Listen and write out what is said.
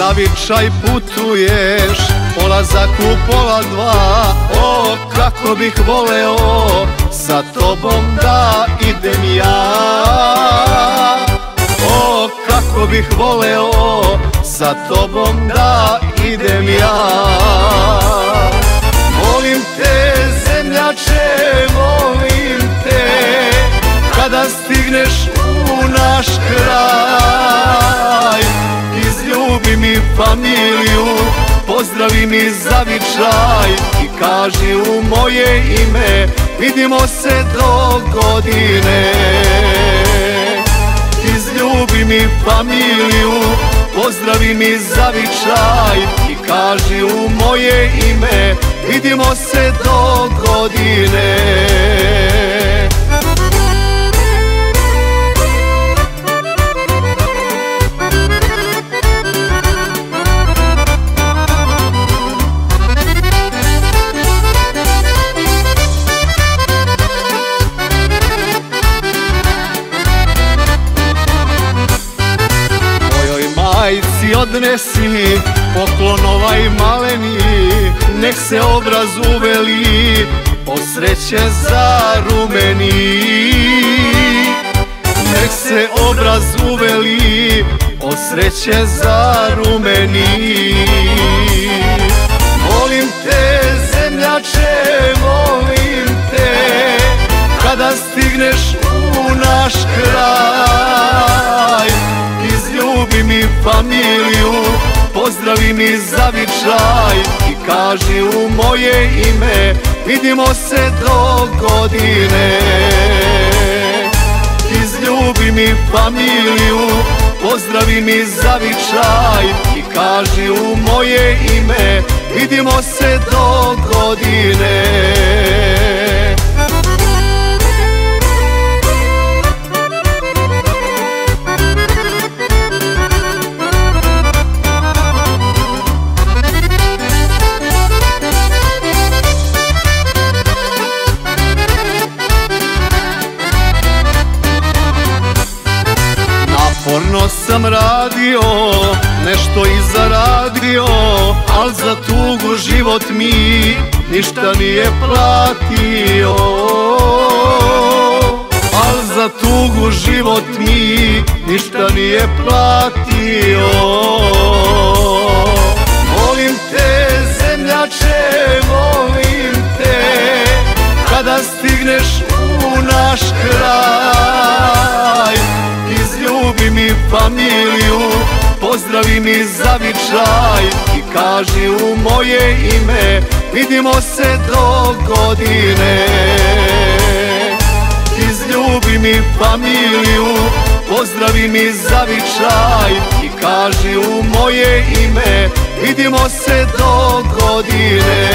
zavičaj putuješ, polazak u pola dva. O, kako bih voleo sa tobom da idem ja. O, kako bih voleo sa tobom da idem ja. Molim te zemljače, molim te, kada stigneš u naš kraj, izljubi mi familiju, pozdravi mi zavičaj i kaži u moje ime, vidimo se do godine. Izljubi mi familiju, pozdravi mi zavičaj i kaži u moje ime, vidimo se do godine. Majci odnesi poklon ovaj maleni, nek se obraz uveli, od sreće zarumeni. Nek se obraz uveli, od sreće zarumeni. Molim te zemljače, molim te, kada stigneš u naš kraj, izljubi mi familiju, pozdravi mi zavičaj i kaži u moje ime, vidimo se do godine. Izljubi mi familiju, pozdravi mi zavičaj i kaži u moje ime, vidimo se do godine. Naporno sam radio, nešto i zaradio, al za tugu život mi ništa nije platio. Al za tugu život mi ništa nije platio. Molim te zemljače, molim te, kada stigneš u naš kraj, izljubi mi familiju, pozdravi mi zavičaj i kaži u moje ime, vidimo se do godine. Izljubi mi familiju, pozdravi mi zavičaj i kaži u moje ime, vidimo se do godine.